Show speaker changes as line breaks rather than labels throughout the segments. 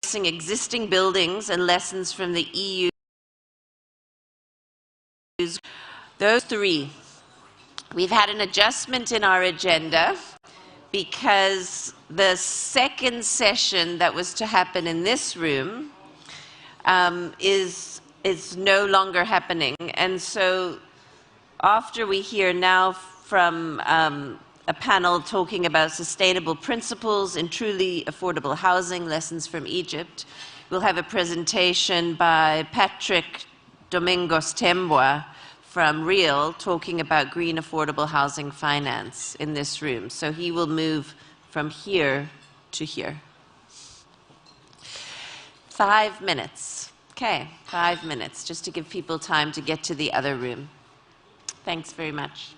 existing buildings and lessons from the EU. Those three. We've had an adjustment in our agenda because the second session that was to happen in this room is no longer happening. And so after we hear now from a panel talking about sustainable principles in truly affordable housing, lessons from Egypt, we'll have a presentation by Patrick Domingos Temboa from Real talking about green affordable housing finance in this room. So he will move from here to here. 5 minutes. Okay, 5 minutes, just to give people time to get to the other room. Thanks very much.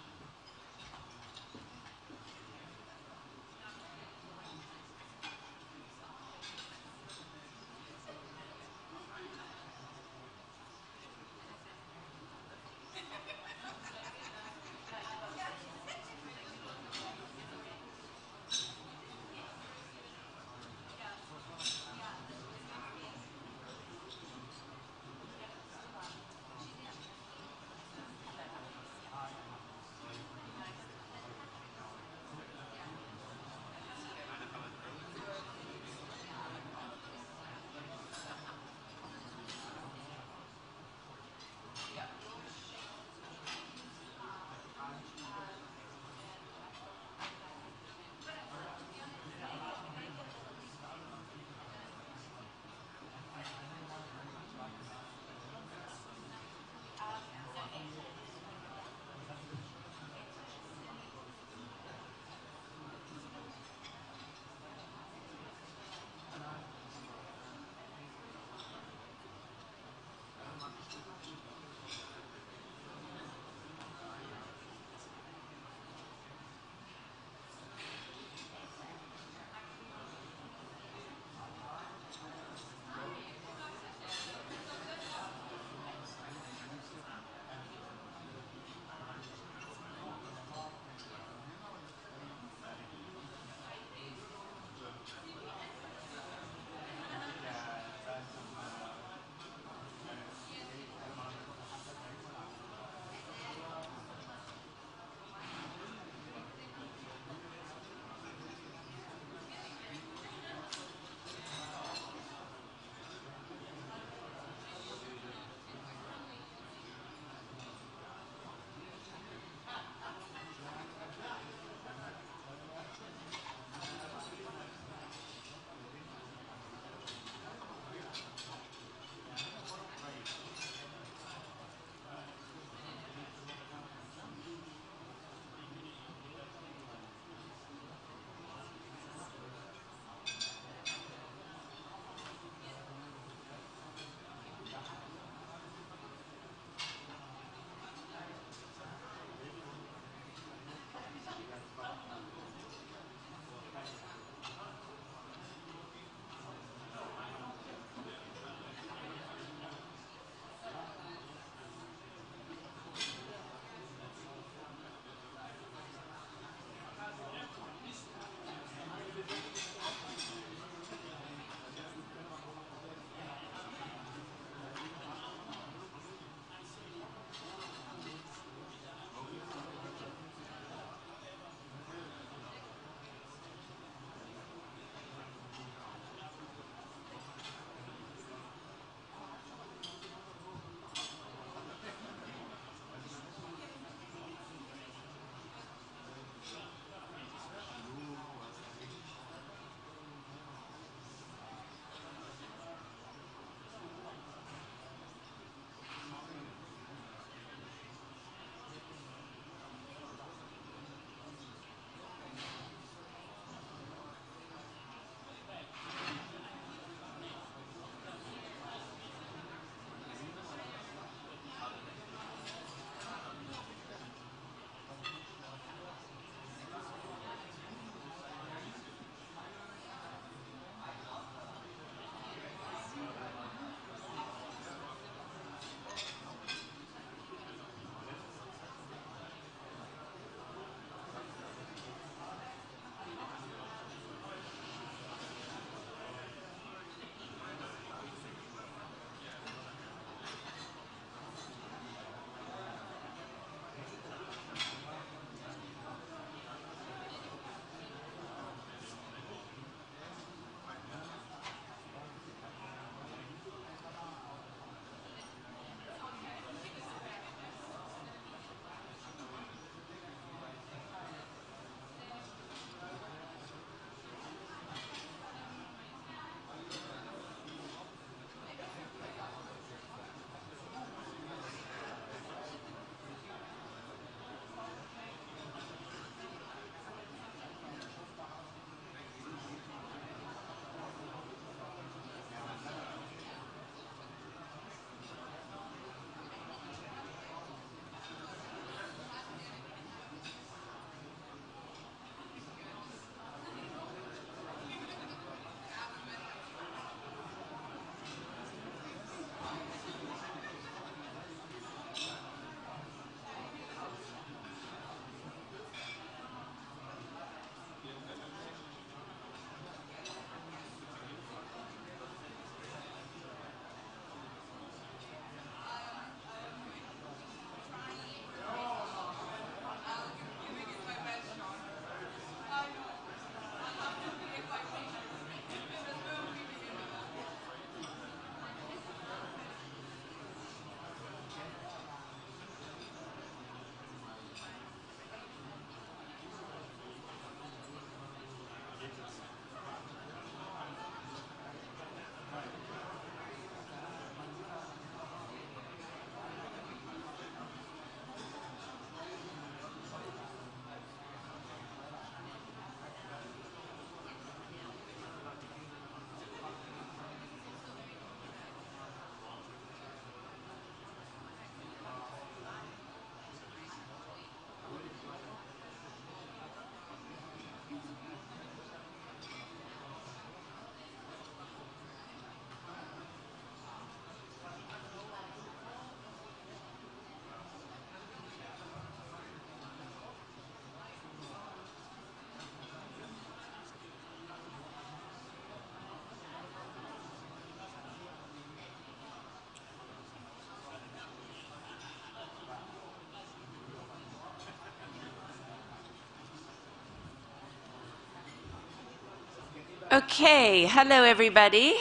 Okay, hello everybody.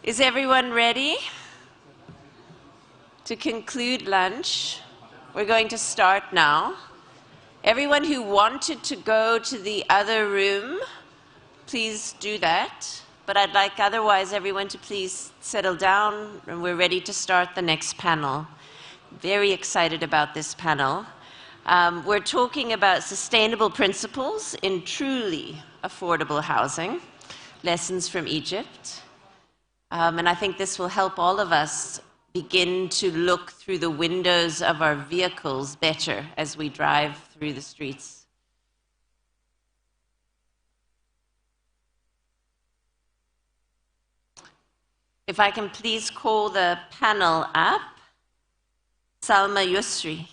Is everyone ready to conclude lunch? We're going to start now. Everyone who wanted to go to the other room, please do that. But I'd like otherwise everyone to please settle down, and we're ready to start the next panel. Very excited about this panel. We're talking about sustainable principles in truly affordable housing, lessons from Egypt. And I think this will help all of us begin to look through the windows of our vehicles better as we drive through the streets. If I can please call the panel up, Salma Yusri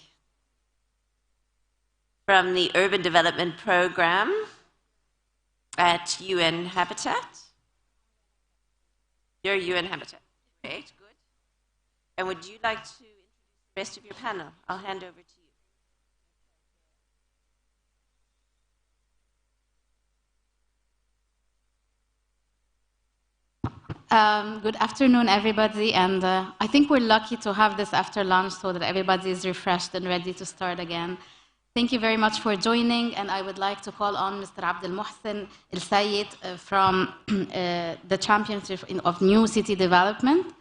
from the Urban Development Program at UN Habitat. You're UN Habitat. Great, good. And would you like to introduce the rest of your panel? I'll hand over to you.
Good afternoon, everybody, and I think we're lucky to have this after lunch so that everybody is refreshed and ready to start again. Thank you very much for joining, and I would like to call on Mr. Abdel Mohsen El Sayed from the Championship of New City Development.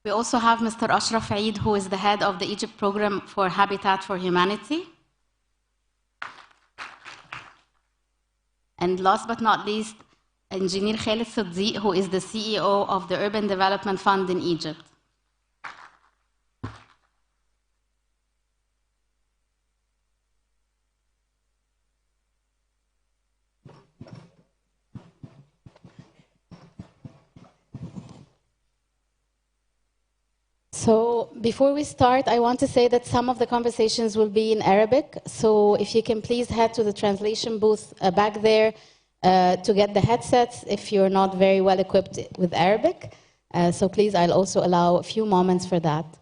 We also have Mr. Ashraf, who is the head of the Egypt Program for Habitat for Humanity. And last but not least, Engineer Khaled, who is the CEO of the Urban Development Fund in Egypt. So before we start, I want to say that some of the conversations will be in Arabic. So if you can please head to the translation booth back there to get the headsets if you're not very well equipped with Arabic. So please, I'll also allow a few moments for that.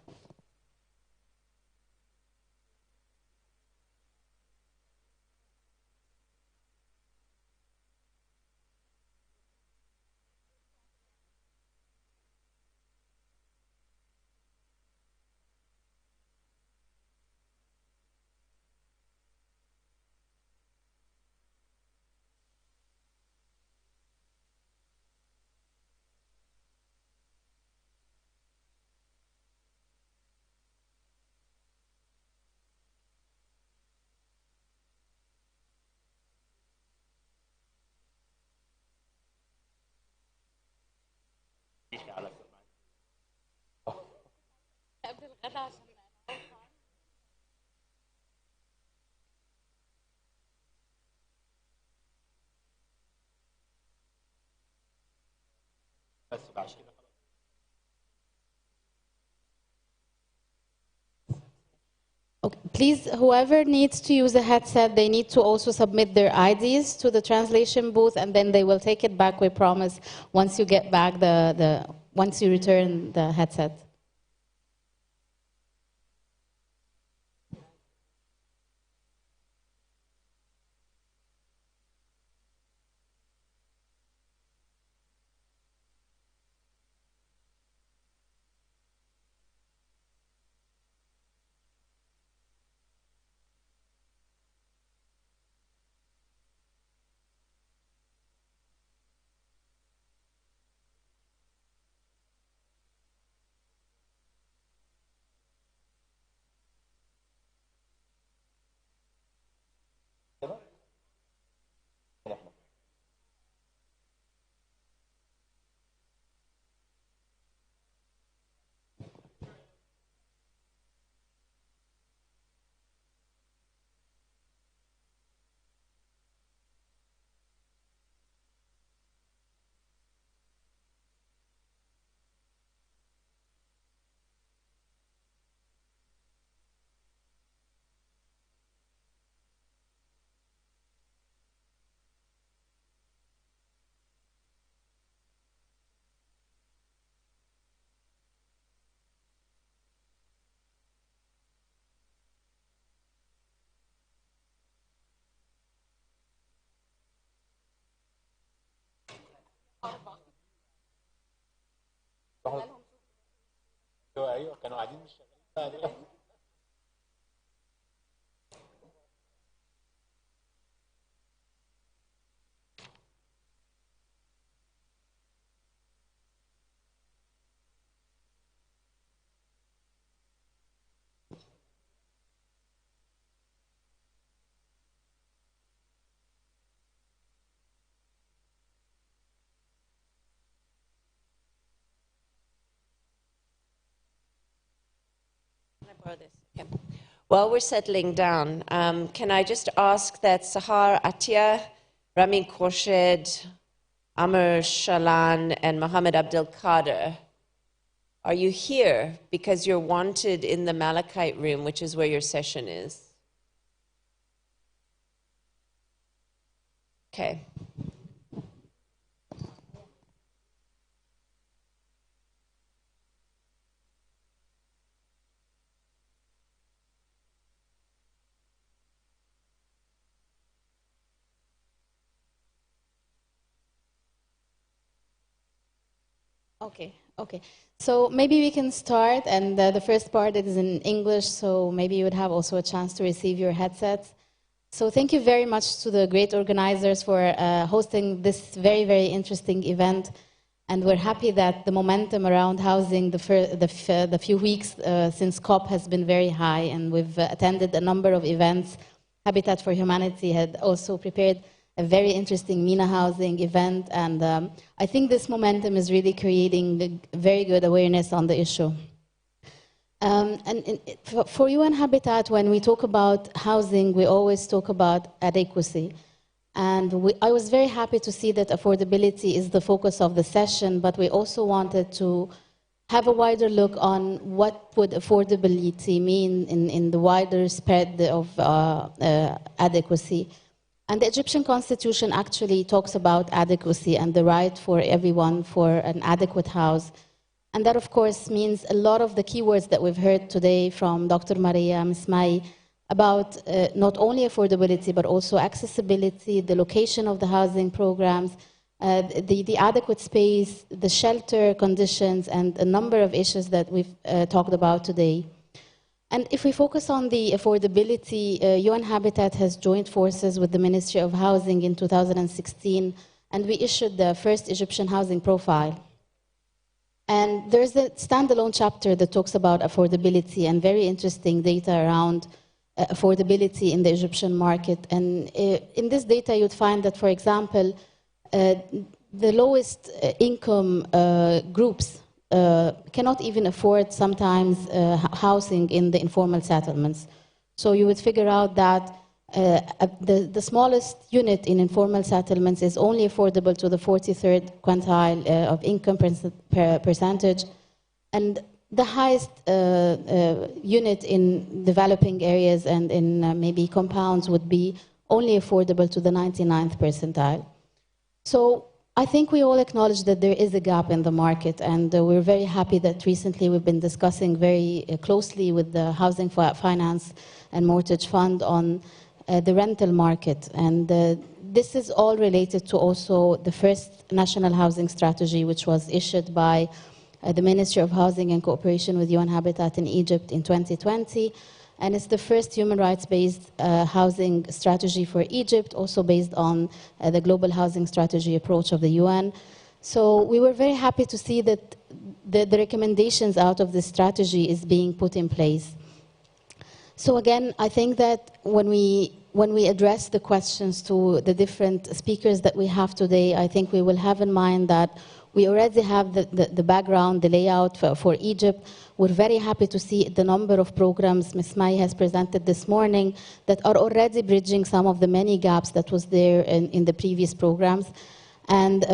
Okay. Please, whoever needs to use a headset, they need to also submit their IDs to the translation booth, and then they will take it back, we promise, once you get back once you return the headset.
ايوه كانوا قاعدين مش شغالين بقى.
Okay. While we're settling down, can I just ask that Sahar Atia, Ramin Khorshed, Amr Shalan, and Mohammed Abdel Kader, are you here because you're wanted in the Malachite room, which is where your session is? Okay.
Okay. So maybe we can start, and the first part is in English, so maybe you would have also a chance to receive your headsets. So thank you very much to the great organizers for hosting this very, very interesting event. And we're happy that the momentum around housing the few weeks since COP has been very high, and we've attended a number of events. Habitat for Humanity had also prepared a very interesting MENA housing event, and I think this momentum is really creating a very good awareness on the issue. For UN Habitat, when we talk about housing, we always talk about adequacy. And I was very happy to see that affordability is the focus of the session, but we also wanted to have a wider look on what would affordability mean in the wider spread of adequacy. And the Egyptian constitution actually talks about adequacy and the right for everyone for an adequate house. And that, of course, means a lot of the keywords that we've heard today from Dr. Maria, Ms. Mai, about not only affordability, but also accessibility, the location of the housing programs, the adequate space, the shelter conditions, and a number of issues that we've talked about today. And if we focus on the affordability, UN Habitat has joined forces with the Ministry of Housing in 2016, and we issued the first Egyptian housing profile. And there's a standalone chapter that talks about affordability and very interesting data around affordability in the Egyptian market. And in this data, you'd find that, for example, the lowest income groups cannot even afford sometimes housing in the informal settlements. So you would figure out that the smallest unit in informal settlements is only affordable to the 43rd quintile of income percentage. And the highest unit in developing areas and in maybe compounds would be only affordable to the 99th percentile. So I think we all acknowledge that there is a gap in the market, and we're very happy that recently we've been discussing very closely with the Housing Finance and Mortgage Fund on the rental market. And this is all related to also the first national housing strategy, which was issued by the Ministry of Housing and Cooperation with UN Habitat in Egypt in 2020. And it's the first human rights-based housing strategy for Egypt, also based on the global housing strategy approach of the UN. So we were very happy to see that the recommendations out of this strategy is being put in place. So again, I think that when we address the questions to the different speakers that we have today, I think we will have in mind that we already have the background, the layout for Egypt. We're very happy to see the number of programs Ms. Mai has presented this morning that are already bridging some of the many gaps that was there in the previous programs. And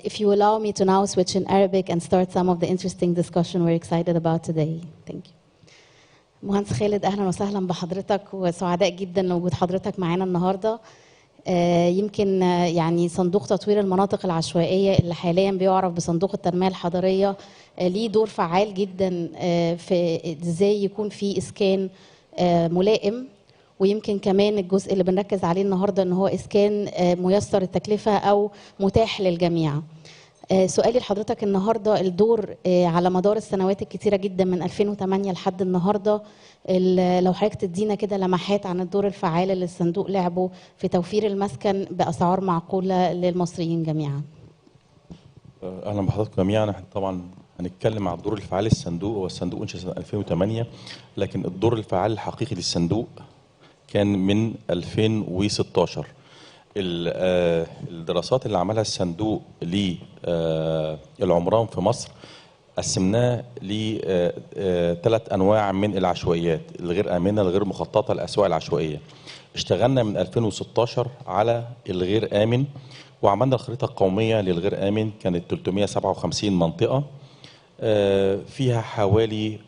if you allow me to now switch in Arabic and start some of the interesting discussion we're excited about today. Thank you. مهندس خالد، أهلا وسهلا بحضرتك، وسعداء جدا لوجود حضرتك معانا النهارده. يمكن يعني صندوق تطوير المناطق العشوائية اللي حاليا بيعرف بصندوق التنمية الحضرية ليه دور فعال جدا في ازاي يكون في اسكان ملائم، ويمكن كمان الجزء اللي بنركز عليه النهارده ان هو اسكان ميسر التكلفة او متاح للجميع.
سؤالي لحضرتك النهارده، الدور على مدار السنوات الكتيره جدا من 2008 لحد النهارده، لو حضرتك تدينا كده لمحات عن الدور الفعال اللي الصندوق لعبه في توفير المسكن باسعار معقوله للمصريين جميعا.
اهلا بحضراتكم جميعا. احنا طبعا هنتكلم عن الدور الفعال للصندوق. هو الصندوق انشأ سنه 2008، لكن الدور الفعال الحقيقي للصندوق كان من 2016. الدراسات اللي عملها الصندوق للعمران في مصر قسمناه لثلاث انواع من العشوائيات: الغير امنه، الغير مخططه، الاسواق العشوائيه. اشتغلنا من 2016 على الغير امن، وعملنا الخريطه القوميه للغير امن. كانت 357 منطقه، فيها حوالي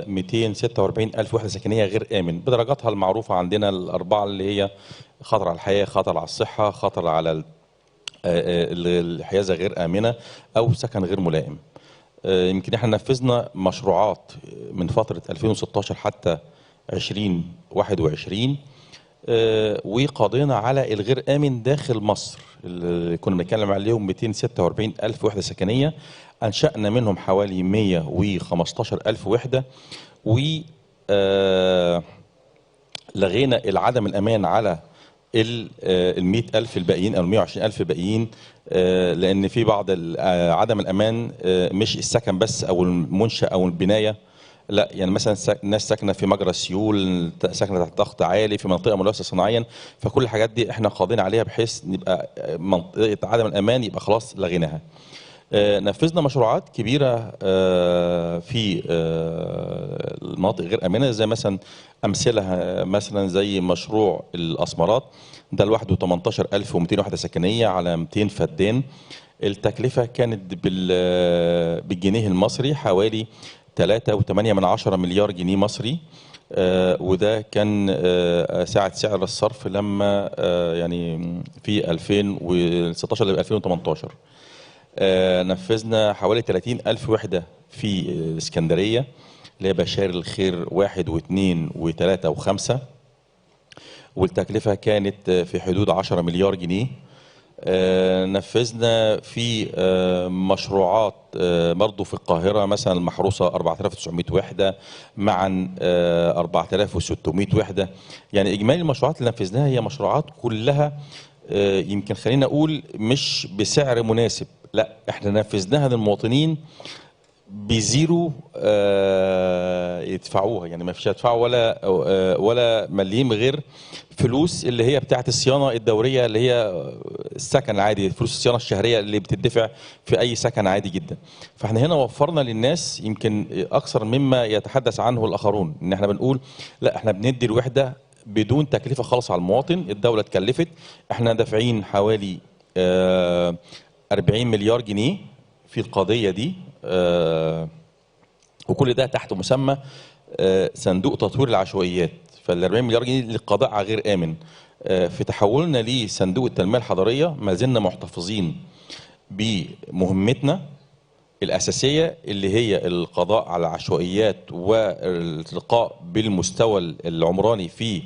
246 ألف وحدة سكنية غير آمن بدرجاتها المعروفة عندنا الأربعة، اللي هي خطر على الحياة، خطر على الصحة، خطر على الحيازة غير آمنة، أو سكن غير ملائم. يمكن احنا نفذنا مشروعات من فترة 2016 حتى 2021، وقضينا على الغير آمن داخل مصر اللي كنا بنتكلم عليهم 246 ألف وحدة سكنية. أنشأنا منهم حوالي 115 ألف وحدة، و لغينا العدم الأمان على ال 100 ألف الباقيين أو ال 120 ألف الباقيين، لأن في بعض عدم الأمان مش السكن بس أو المنشأ أو البناية، لا، يعني مثلا الناس ساكنه في مجرى سيول، ساكنه تحت ضغط عالي في منطقه ملوثه صناعيا، فكل الحاجات دي احنا قاضيين عليها بحيث نبقى منطقه عدم الامان يبقى خلاص لغيناها. نفذنا مشروعات كبيره في المناطق غير امنه، زي مثلا امثله مثلا زي مشروع الاسمرات، ده لوحده 18200 وحده سكنيه على 200 فدان. التكلفه كانت بالجنيه المصري حوالي 3.8 مليار جنيه مصري، وده كان ساعة سعر الصرف لما يعني في 2016 ل 2018. نفذنا حوالي 30 ألف وحدة في الإسكندرية، اللي هي بشار الخير 1 و2 و3 و5، والتكلفة كانت في حدود 10 مليار جنيه. نفذنا في مشروعات برضو في القاهرة، مثلا المحروسة 4900 وحدة، معا 4600 وحدة. يعني إجمالي المشروعات اللي نفذناها هي مشروعات كلها يمكن خلينا أقول مش بسعر مناسب، لا، احنا نفذناها للمواطنين بزيرو يدفعوها، يعني ما فيش يدفعوا ولا مليم غير فلوس اللي هي بتاعت الصيانه الدوريه، اللي هي السكن العادي، فلوس الصيانه الشهريه اللي بتدفع في اي سكن عادي جدا. فاحنا هنا وفرنا للناس يمكن اكثر مما يتحدث عنه الاخرون، ان احنا بنقول لا، احنا بندي الوحده بدون تكلفه خالص على المواطن. الدوله اتكلفت، احنا دافعين حوالي 40 مليار جنيه في القضيه دي، وكل ده تحت مسمى صندوق تطوير العشوائيات. فال 40 مليار جنيه للقضاء على غير امن. في تحولنا لصندوق التنميه الحضريه ما زلنا محتفظين بمهمتنا الاساسيه، اللي هي القضاء على العشوائيات والارتقاء بالمستوى العمراني في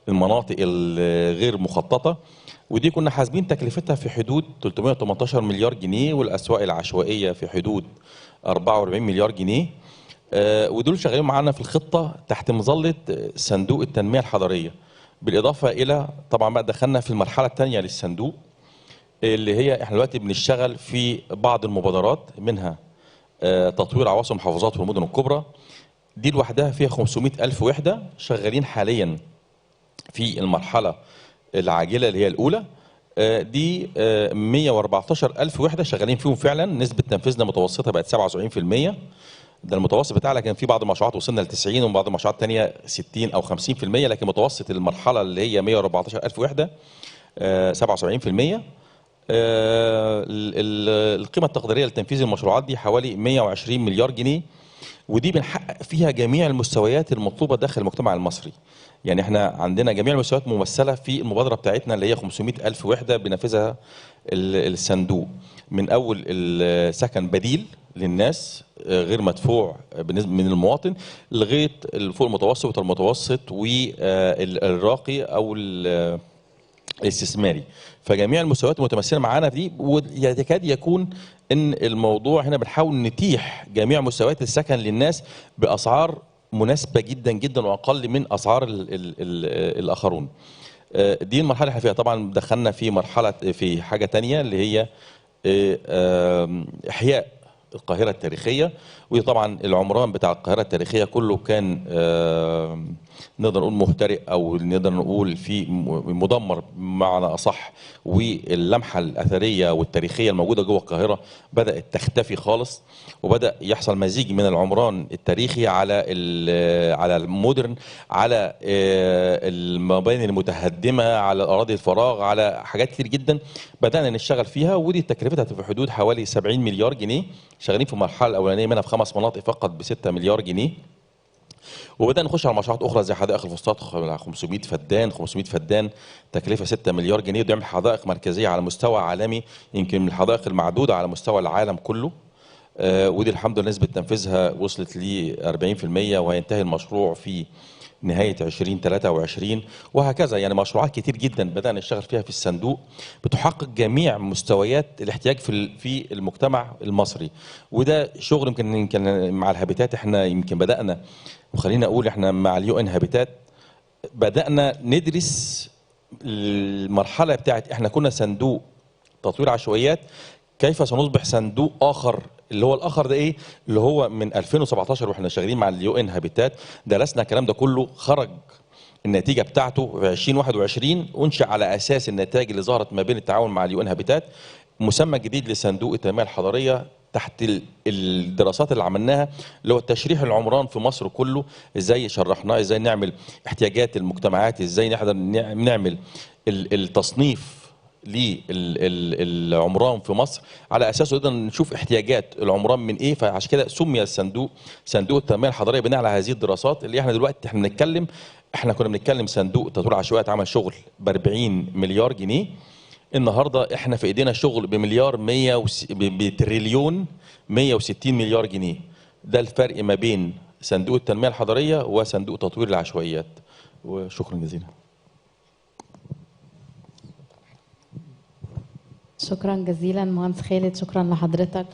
المناطق الغير مخططه. ودي كنا حاسبين تكلفتها في حدود 318 مليار جنيه، والاسواق العشوائيه في حدود 44 مليار جنيه. ودول شغالين معانا في الخطه تحت مظله صندوق التنميه الحضريه. بالاضافه الى طبعا بقى دخلنا في المرحله الثانيه للصندوق، اللي هي احنا دلوقتي بنشتغل في بعض المبادرات، منها تطوير عواصم المحافظات والمدن الكبرى. دي لوحدها فيها 500 ألف وحدة شغالين حاليا في المرحلة العاجلة اللي هي الأولى. دي 114 ألف وحدة شغالين فيهم فعلا. نسبة تنفيذنا متوسطة بقت 77%. ده المتوسط بتاعنا، كان في بعض المشروعات وصلنا ل 90 وبعض المشروعات الثانية 60 أو 50%، لكن متوسط المرحلة اللي هي 114 ألف وحدة 77%. القيمة التقديرية لتنفيذ المشروعات دي حوالي 120 مليار جنيه، ودي بنحقق فيها جميع المستويات المطلوبة داخل المجتمع المصري. يعني احنا عندنا جميع المستويات ممثلة في المبادرة بتاعتنا اللي هي 500 ألف وحدة بنفذها الصندوق، من أول السكن بديل للناس غير مدفوع من المواطن، لغاية فوق المتوسط والمتوسط والراقي أو الاستثماري. فجميع المستويات المتمثله معانا في دي، ويكاد يكون ان الموضوع هنا بنحاول نتيح جميع مستويات السكن للناس باسعار مناسبه جدا جدا واقل من اسعار الاخرون. دي المرحله اللي احنا فيها. طبعا دخلنا في مرحله في حاجه تانية اللي هي احياء القاهره التاريخيه، ودي طبعا العمران بتاع القاهره التاريخيه كله كان نقدر نقول مهترئ، او نقدر نقول في مدمر بمعنى اصح، واللمحه الاثريه والتاريخيه الموجوده جوه القاهره بدات تختفي خالص، وبدا يحصل مزيج من العمران التاريخي على المودرن، على المباني المتهدمه، على اراضي الفراغ، على حاجات كتير جدا بدانا نشتغل فيها. ودي تكلفتها في حدود حوالي 70 مليار جنيه، شغالين في المرحله الاولانيه منها في 5 مناطق فقط ب 6 مليار جنيه. وبدأنا نخش على مشروعات أخرى زي حدائق الفسطاط 500 فدان 500 فدان، تكلفة 6 مليار جنيه، وبيعمل حدائق مركزية على مستوى عالمي، يمكن من الحدائق المعدودة على مستوى العالم كله. ودي الحمد لله نسبة تنفيذها وصلت ل 40%، وهينتهي المشروع في نهاية 2023 وهكذا. يعني مشروعات كتير جدا بدأنا نشتغل فيها في الصندوق بتحقق جميع مستويات الاحتياج في المجتمع المصري. وده شغل يمكن مع الهابيتات احنا يمكن بدأنا، وخلينا اقول احنا مع اليو ان هابيتات بدأنا ندرس المرحلة بتاعت احنا كنا صندوق تطوير عشوائيات، كيف سنصبح صندوق اخر. اللي هو الاخر ده ايه؟ اللي هو من 2017 واحنا شغالين مع اليو ان هابيتات درسنا الكلام ده كله، خرج النتيجه بتاعته في 2021، انشئ على اساس النتائج اللي ظهرت ما بين التعاون مع اليو ان هابيتات مسمى جديد لصندوق التنميه الحضريه، تحت الدراسات اللي عملناها اللي هو تشريح العمران في مصر كله، ازاي شرحناه، ازاي نعمل احتياجات المجتمعات، ازاي نقدر نعمل التصنيف للعمران في مصر على اساسه نقدر نشوف احتياجات العمران من ايه. فعشان كده سمي الصندوق صندوق التنميه الحضريه بناء على هذه الدراسات. اللي احنا دلوقتي احنا كنا بنتكلم صندوق تطوير العشوائيات عمل شغل ب 40 مليار جنيه، النهارده احنا في ايدينا شغل بتريليون 160 مليار جنيه. ده الفرق ما بين صندوق التنميه الحضريه وصندوق تطوير العشوائيات. وشكرا جزيلا.
شكرا جزيلا مهندس خالد، شكرا لحضرتك.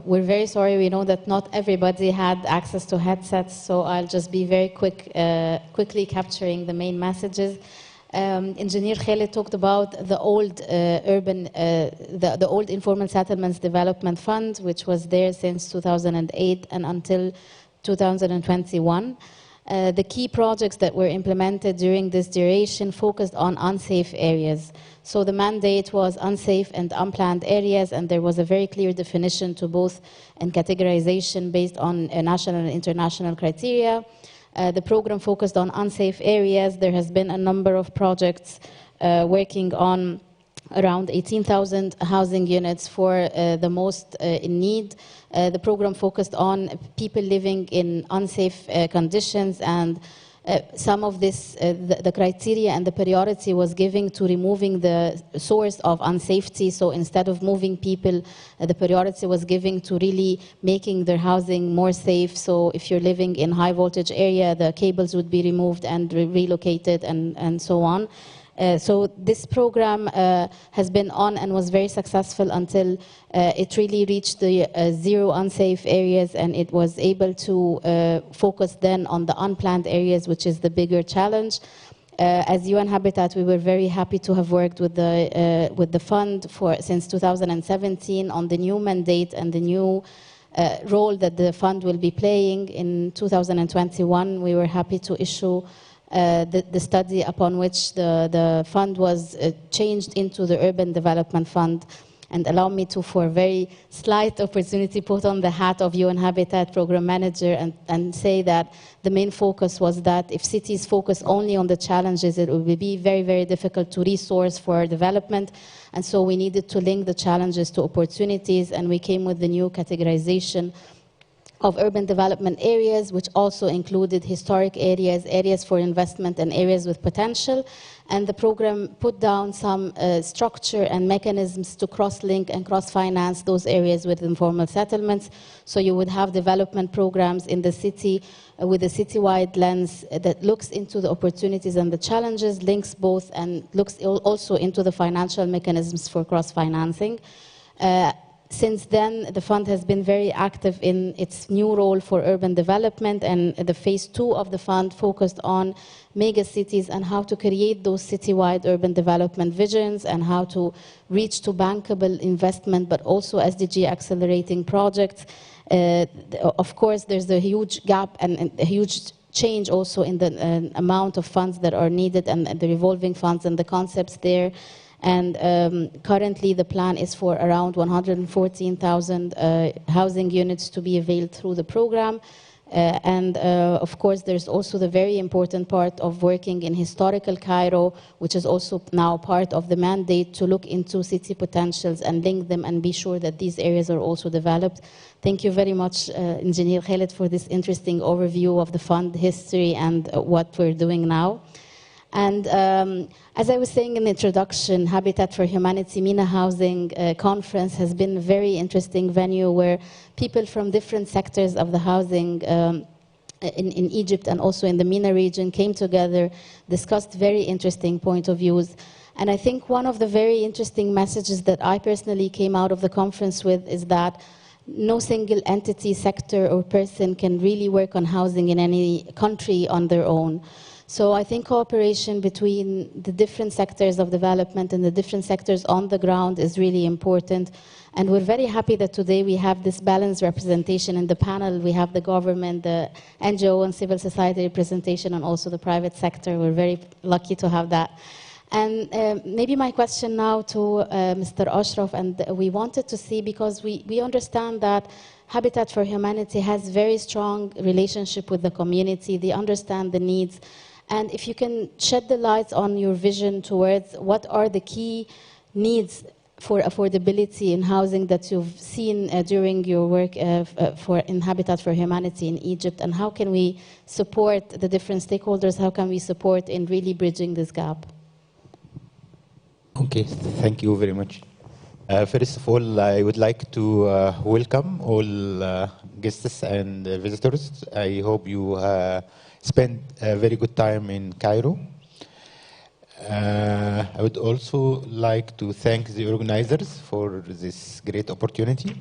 We're very sorry. We know that not everybody had access to headsets, so I'll just be very quickly capturing the main messages. Engineer Khaled talked about the old the old Informal Settlements Development Fund, which was there since 2008 and until 2021. The key projects that were implemented during this duration focused on unsafe areas. So the mandate was unsafe and unplanned areas, and there was a very clear definition to both and categorization based on national and international criteria. The program focused on unsafe areas. There has been a number of projects working on around 18,000 housing units for the most in need. The program focused on people living in unsafe conditions, and some of this, the criteria and the priority was given to removing the source of unsafety. So instead of moving people, the priority was given to really making their housing more safe. So if you're living in high voltage area, the cables would be removed and relocated and so on. So this program has been on and was very successful until it really reached the zero unsafe areas, and it was able to focus then on the unplanned areas, which is the bigger challenge. As UN Habitat, we were very happy to have worked with the fund since 2017 on the new mandate and the new role that the fund will be playing. In 2021, we were happy to issue the study upon which the fund was changed into the Urban Development Fund. And allow me to, for a very slight opportunity, put on the hat of UN Habitat Program Manager and say that the main focus was that if cities focus only on the challenges, it will be very, very difficult to resource for development. And so we needed to link the challenges to opportunities, and we came with the new categorization of urban development areas, which also included historic areas, areas for investment, and areas with potential. And the program put down some structure and mechanisms to cross-link and cross-finance those areas with informal settlements. So you would have development programs in the city with a citywide lens that looks into the opportunities and the challenges, links both, and looks also into the financial mechanisms for cross-financing. Since then, the fund has been very active in its new role for urban development, and the phase 2 of the fund focused on mega cities and how to create those citywide urban development visions and how to reach to bankable investment, but also SDG accelerating projects. Of course, there's a huge gap and a huge change also in the amount of funds that are needed and the revolving funds and the concepts there. And currently the plan is for around 114,000 housing units to be availed through the program. Of course, there's also the very important part of working in historical Cairo, which is also now part of the mandate to look into city potentials and link them and be sure that these areas are also developed. Thank you very much, Engineer Khaled, for this interesting overview of the fund history and what we're doing now. And as I was saying in the introduction, Habitat for Humanity MENA Housing Conference has been a very interesting venue where people from different sectors of the housing in Egypt and also in the MENA region came together, discussed very interesting point of views. And I think one of the very interesting messages that I personally came out of the conference with is that no single entity, sector, or person can really work on housing in any country on their own. So I think cooperation between the different sectors of development and the different sectors on the ground is really important. And we're very happy that today we have this balanced representation in the panel. We have the government, the NGO and civil society representation, and also the private sector. We're very lucky to have that. And maybe my question now to Mr. Ashraf, and we wanted to see, because we understand that Habitat for Humanity has very strong relationship with the community. They understand the needs. And if you can shed the light on your vision towards what are the key needs for affordability in housing that you've seen during your work in Habitat for Humanity in Egypt, and how can we support the different stakeholders, how can we support in really bridging this gap?
Okay, thank you very much. First of all, I would like to welcome all guests and visitors. I hope you spent a very good time in Cairo. I would also like to thank the organizers for this great opportunity.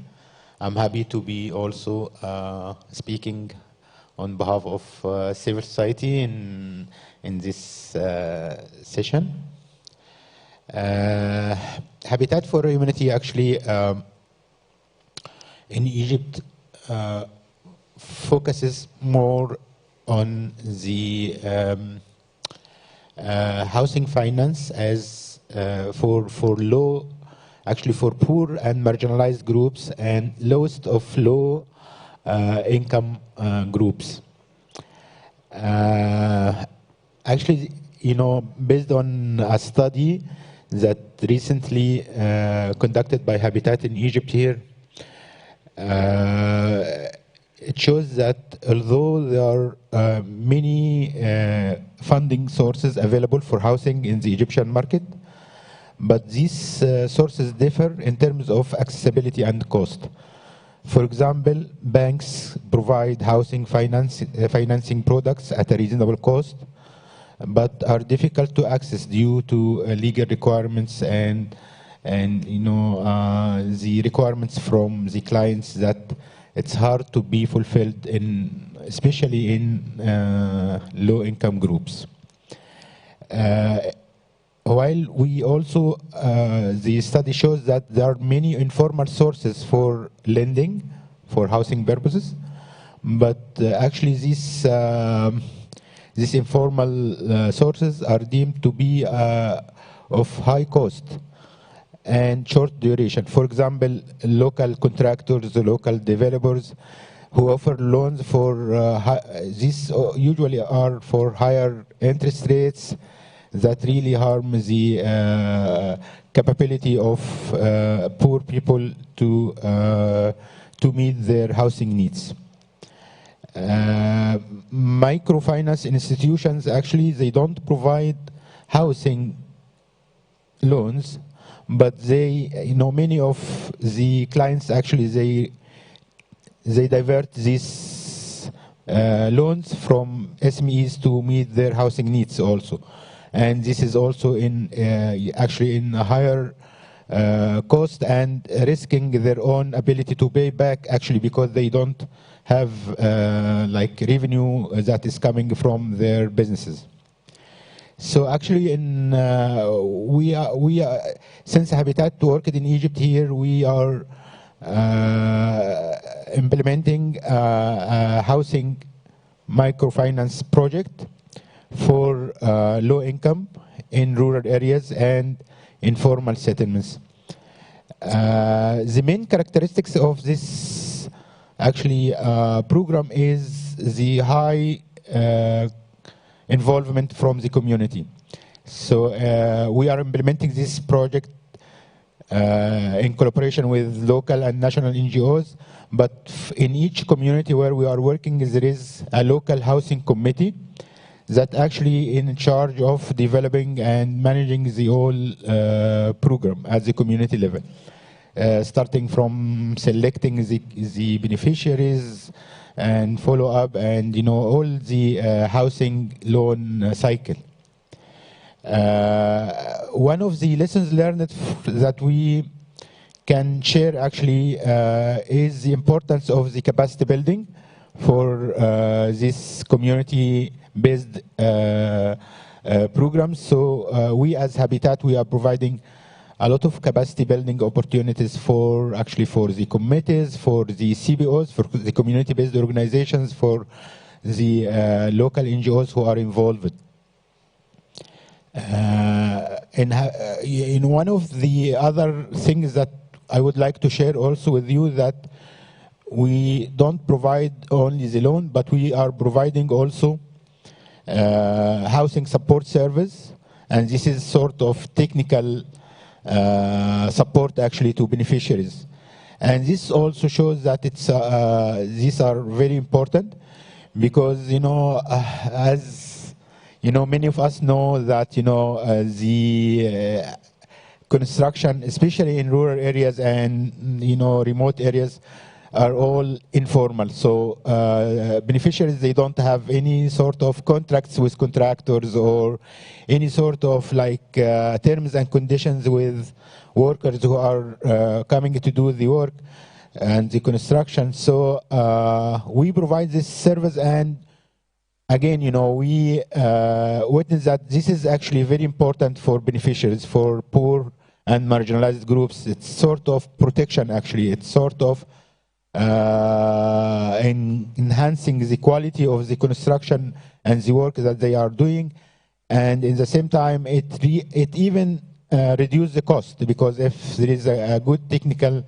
I'm happy to be also speaking on behalf of civil society in this session. Habitat for Humanity actually in Egypt focuses more on the housing finance as for low, actually for poor and marginalized groups and lowest of low income groups. Actually, you know, based on a study that recently conducted by Habitat in Egypt here, it shows that although there are many funding sources available for housing in the Egyptian market, but these sources differ in terms of accessibility and cost. For example, banks provide housing financing products at a reasonable cost, but are difficult to access due to legal requirements and you know the requirements from the clients that it's hard to be fulfilled in, especially in low-income groups. While we also, the study shows that there are many informal sources for lending for housing purposes, but actually these informal sources are deemed to be of high cost and short duration. For example, local contractors, local developers who offer loans for these usually are for higher interest rates that really harm the capability of poor people to meet their housing needs. Microfinance institutions, actually, they don't provide housing loans, but they, many of the clients actually, they divert these loans from SMEs to meet their housing needs also. And this is also in actually in a higher cost and risking their own ability to pay back, actually, because they don't have like revenue that is coming from their businesses. So actually, we are since Habitat worked in Egypt here, we are implementing a housing microfinance project for low income in rural areas and informal settlements. The main characteristics of this actually program is the high involvement from the community. So we are implementing this project in collaboration with local and national NGOs, but in each community where we are working, there is a local housing committee that actually in charge of developing and managing the whole program at the community level. Starting from selecting the beneficiaries and follow up and all the housing loan cycle. One of the lessons learned that we can share actually is the importance of the capacity building for this community-based programs. So we as Habitat, we are providing a lot of capacity building opportunities for actually for the committees, for the CBOs, for the community-based organizations, for the local NGOs who are involved. In one of the other things that I would like to share also with you, that we don't provide only the loan, but we are providing also housing support service, and this is sort of technical support actually to beneficiaries. And this also shows that it's these are very important because as many of us know that the construction, especially in rural areas and remote areas, are all informal. So beneficiaries, they don't have any sort of contracts with contractors or any sort of like terms and conditions with workers who are coming to do the work and the construction. So we provide this service, and again, we witness that this is actually very important for beneficiaries, for poor and marginalized groups. It's sort of protection, actually. It's sort of enhancing the quality of the construction and the work that they are doing, and in the same time it even reduces the cost, because if there is a good technical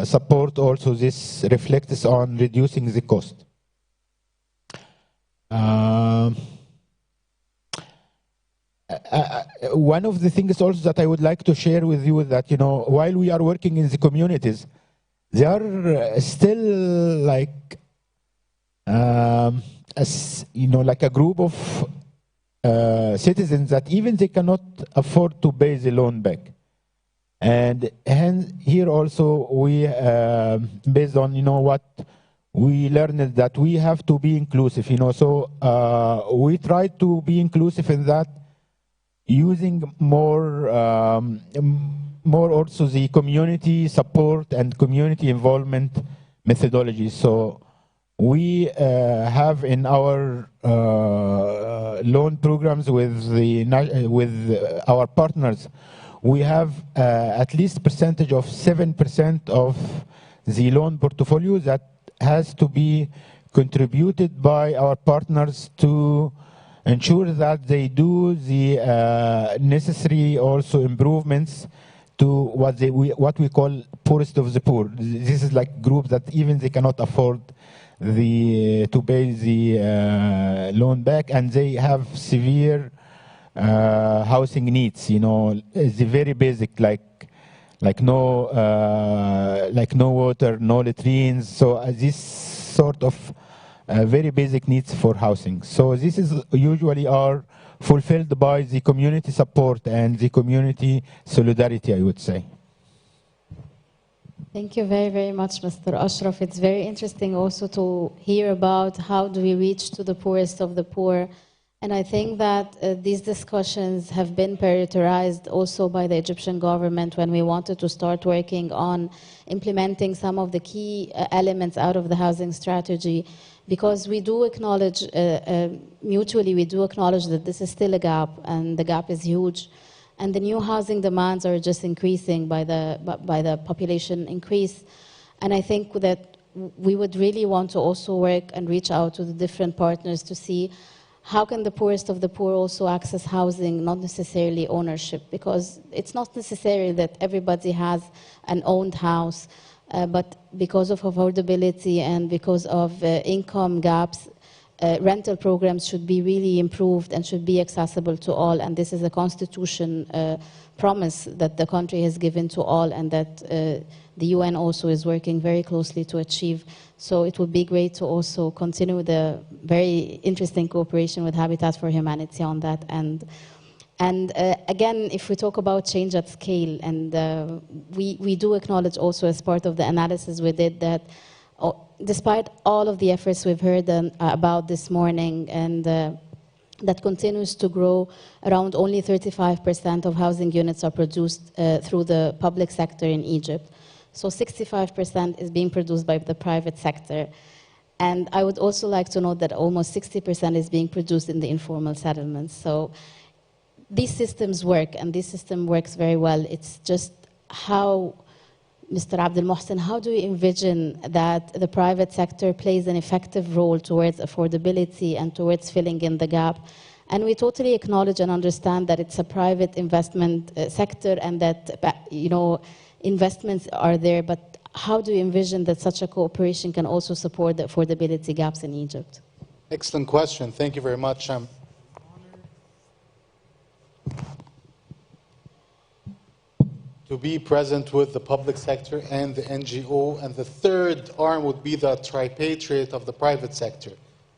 support, also this reflects on reducing the cost. One of the things also that I would like to share with you is that while we are working in the communities, they are still like like a group of citizens that even they cannot afford to pay the loan back. And here also we, based on what we learned, that we have to be inclusive. So we try to be inclusive in that, using more also the community support and community involvement methodology. So we have in our loan programs with our partners, we have at least percentage of 7% of the loan portfolio that has to be contributed by our partners to ensure that they do the necessary also improvements to what we call poorest of the poor. This is like groups that even they cannot afford to pay the loan back, and they have severe housing needs. The very basic, like no water, no latrines. So this sort of very basic needs for housing. So this is usually are fulfilled by the community support and the community solidarity, I would say.
Thank you very, very much, Mr. Ashraf. It's very interesting also to hear about how do we reach to the poorest of the poor. And I think that these discussions have been prioritized also by the Egyptian government when we wanted to start working on implementing some of the key elements out of the housing strategy, because we do acknowledge, mutually we do acknowledge that this is still a gap, and the gap is huge. And the new housing demands are just increasing by the population increase. And I think that we would really want to also work and reach out to the different partners to see how can the poorest of the poor also access housing, not necessarily ownership, because it's not necessary that everybody has an owned house, but because of affordability and because of income gaps, rental programs should be really improved and should be accessible to all. And this is a constitution promise that the country has given to all, and that the UN also is working very closely to achieve. So it would be great to also continue the very interesting cooperation with Habitat for Humanity on that. And again, if we talk about change at scale, and we do acknowledge also as part of the analysis we did that despite all of the efforts we've heard about this morning, and that continues to grow, around only 35% of housing units are produced through the public sector in Egypt. So 65% is being produced by the private sector. And I would also like to note that almost 60% is being produced in the informal settlements. So these systems work, and this system works very well. It's just how, Mr. Abdel Mohsen, how do you envision that the private sector plays an effective role towards affordability and towards filling in the gap? And we totally acknowledge and understand that it's a private investment sector, and that, you know, investments are there, but how do you envision that such a cooperation can also support the affordability gaps in Egypt?
Excellent question. Thank you very much. To be present with the public sector and the NGO, and the third arm would be the tripatriate of the private sector.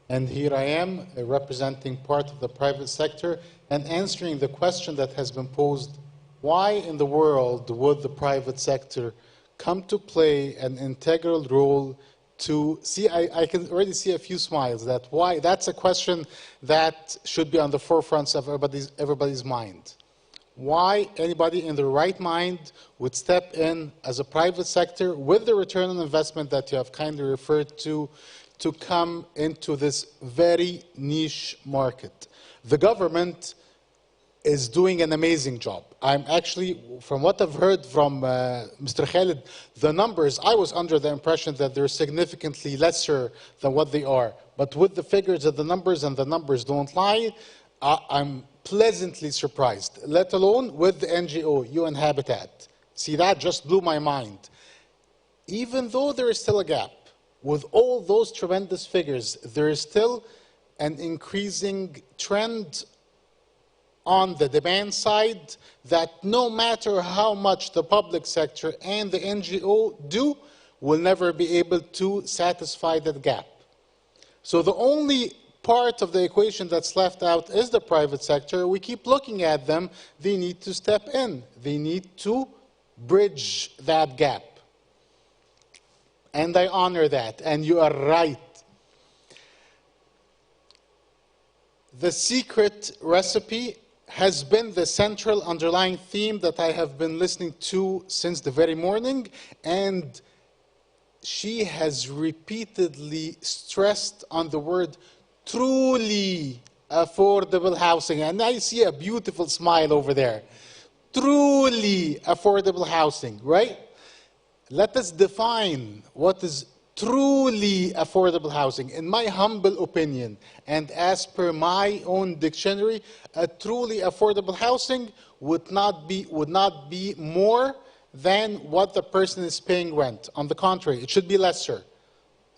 And here I am representing part of the private sector and answering the question that has been posed: why in the world would the private sector come to play an integral role to see? I can already see a few smiles. That's a question that should be on the forefront of everybody's mind. Why anybody in their right mind would step in as a private sector with the return on investment that you have kindly referred to come into this very niche market. The government is doing an amazing job. I'm actually, from what I've heard from Mr. Khaled, the numbers, I was under the impression that they're significantly lesser than what they are. But with the figures of the numbers, and the numbers don't lie, I'm pleasantly surprised, let alone with the NGO, UN Habitat. See, that just blew my mind. Even though there is still a gap, with all those tremendous figures, there is still an increasing trend on the demand side that no matter how much the public sector and the NGO do, will never be able to satisfy that gap. So the only part of the equation that's left out is the private sector. We keep looking at them. They need to step in. They need to bridge that gap. And I honor that. And you are right. The secret recipe has been the central underlying theme that I have been listening to since the very morning, and she has repeatedly stressed on the word truly affordable housing. And I see a beautiful smile over there. Truly affordable housing, right? Let us define what is truly affordable housing. In my humble opinion, and as per my own dictionary, a truly affordable housing would not be more than what the person is paying rent. On the contrary, it should be lesser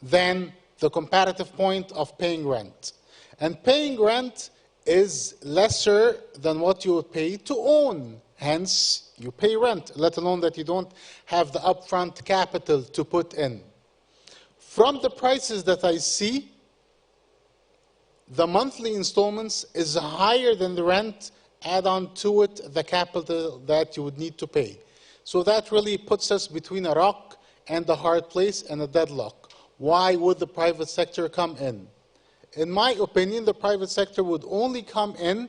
than the comparative point of paying rent. And paying rent is lesser than what you would pay to own. Hence, you pay rent, let alone that you don't have the upfront capital to put in. From the prices that I see, the monthly installments is higher than the rent, add on to it the capital that you would need to pay. So that really puts us between a rock and a hard place and a deadlock. Why would the private sector come in? In my opinion, the private sector would only come in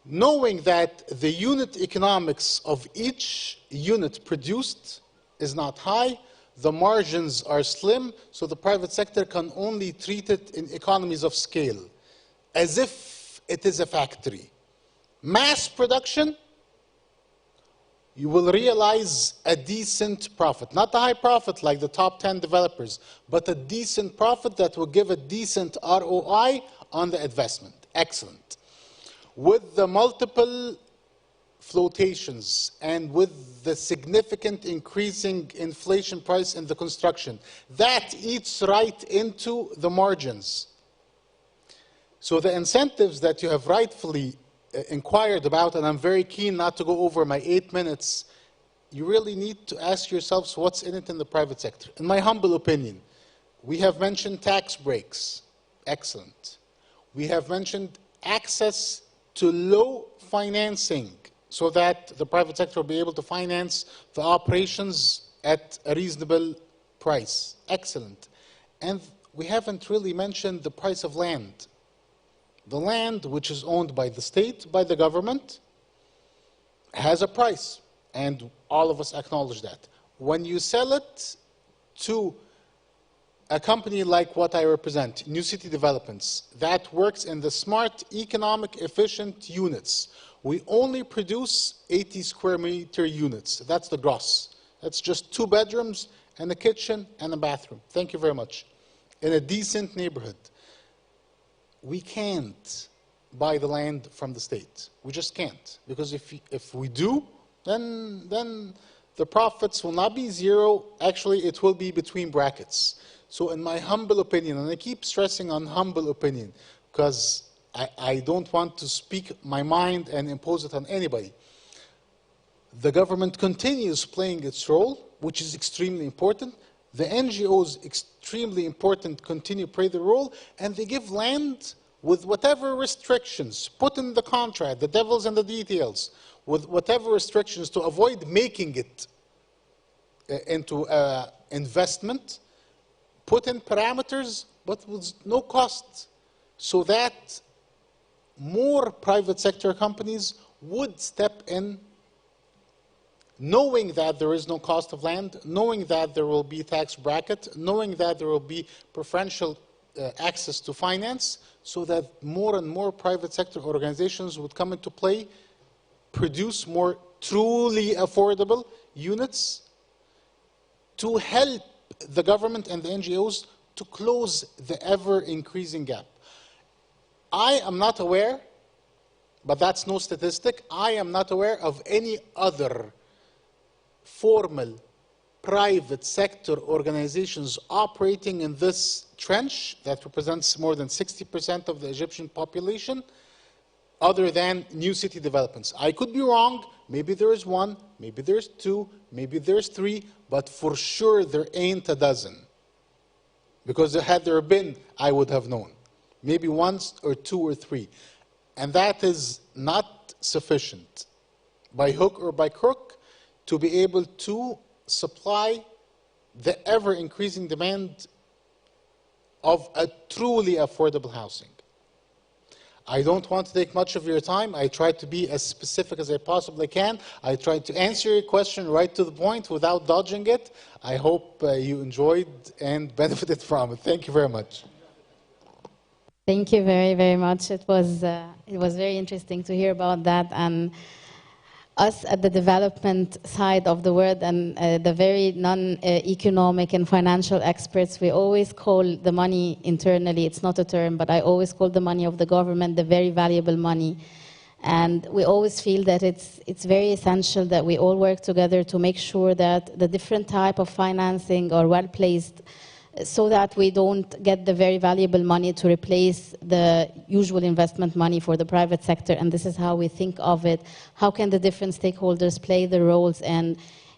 knowing that the unit economics of each unit produced is not high, the margins are slim, so the private sector can only treat it in economies of scale, as if it is a factory. Mass production, you will realize a decent profit. Not a high profit like the top 10 developers, but a decent profit that will give a decent ROI on the investment. Excellent. With the multiple flotations and with the significant increasing inflation price in the construction, that eats right into the margins. So the incentives that you have rightfully inquired about, and I'm very keen not to go over my 8 minutes, you really need to ask yourselves what's in it in the private sector. In my humble opinion, we have mentioned tax breaks. Excellent. We have mentioned access to low financing so that the private sector will be able to finance the operations at a reasonable price. Excellent. And we haven't really mentioned the price of land. The land, which is owned by the state, by the government, has a price, and all of us acknowledge that. When you sell it to a company like what I represent, New City Developments, that works in the smart, economic, efficient units, we only produce 80 square meter units. That's the gross. That's just 2 bedrooms and a kitchen and a bathroom. Thank you very much. In a decent neighborhood. We can't buy the land from the state. We just can't. Because if we do, then the profits will not be zero. Actually, it will be between brackets. So in my humble opinion, and I keep stressing on humble opinion, because I don't want to speak my mind and impose it on anybody. The government continues playing its role, which is extremely important. The NGOs, extremely important, continue to play the role, and they give land with whatever restrictions put in the contract, the devil's in the details, with whatever restrictions to avoid making it into investment, put in parameters, but with no cost, so that more private sector companies would step in, knowing that there is no cost of land, knowing that there will be tax bracket, knowing that there will be preferential access to finance, so that more and more private sector organizations would come into play, produce more truly affordable units to help the government and the NGOs to close the ever-increasing gap. I am not aware, but that's no statistic, I am not aware of any other formal private sector organizations operating in this trench that represents more than 60% of the Egyptian population, other than New City Developments. I could be wrong, maybe there is 1, maybe there's 2, maybe there's 3, but for sure there ain't a dozen. Because had there been, I would have known. Maybe 1 or 2 or 3. And that is not sufficient, by hook or by crook, to be able to supply the ever-increasing demand of a truly affordable housing. I don't want to take much of your time. I try to be as specific as I possibly can. I tried to answer your question right to the point without dodging it. I hope you enjoyed and benefited from it. Thank you very much.
Thank you very, very much. It was very interesting to hear about that. And us at the development side of the world and the very non-economic and financial experts, we always call the money internally, it's not a term, but I always call the money of the government the very valuable money. And we always feel that it's very essential that we all work together to make sure that the different type of financing are well placed, so that we don't get the very valuable money to replace the usual investment money for the private sector. And this is how we think of it. How can the different stakeholders play the roles and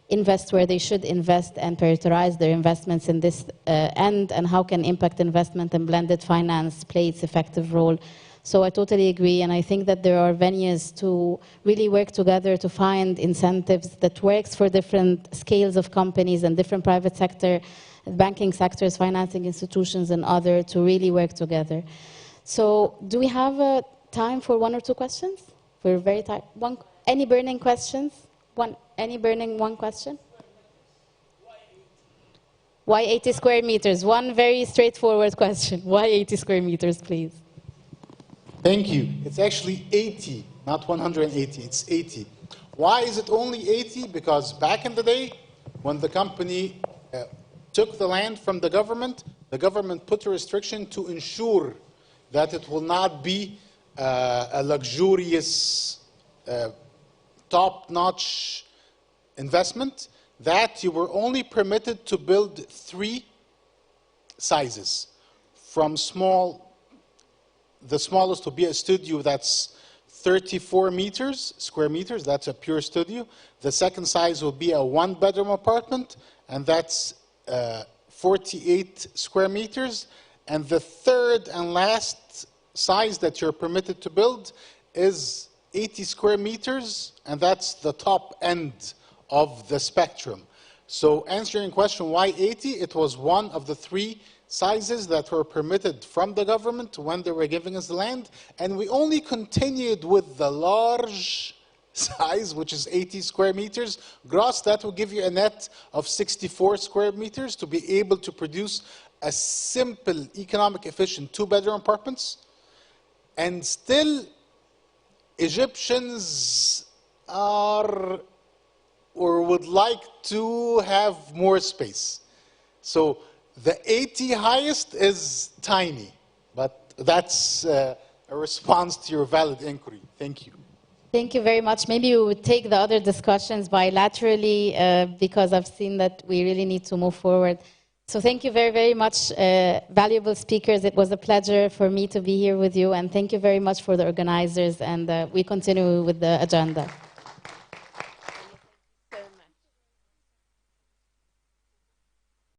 invest where they should invest and prioritize their investments in this end, and how can impact investment and blended finance play its effective role. So I totally agree, and I think that there are venues to really work together to find incentives that works for different scales of companies and different private sector, banking sectors, financing institutions, and other to really work together. So do we have time for one or two questions? We're very tight. Any burning questions? Any burning one question? Why 80 square meters? One very straightforward question. Why 80 square meters, please?
Thank you. It's actually 80, not 180. It's 80. Why is it only 80? Because back in the day, when the company took the land from the government put a restriction to ensure that it will not be a luxurious, top-notch investment, that you were only permitted to build 3 sizes, from the smallest will be a studio that's 34 square meters, that's a pure studio. The second size will be a 1-bedroom apartment, and that's 48 square meters. And the third and last size that you're permitted to build is 80 square meters, and that's the top end of the spectrum. So answering your question, why 80? It was one of the 3 sizes that were permitted from the government when they were giving us the land, and we only continued with the large size, which is 80 square meters. Gross, that will give you a net of 64 square meters to be able to produce a simple, economic, efficient 2-bedroom apartments. And still, Egyptians are or would like to have more space. So the 80 highest is tiny, but that's a response to your valid inquiry. Thank you.
Thank you very much. Maybe we would take the other discussions bilaterally because I've seen that we really need to move forward. So thank you very, very much, valuable speakers. It was a pleasure for me to be here with you, and thank you very much for the organizers, and we continue with the agenda.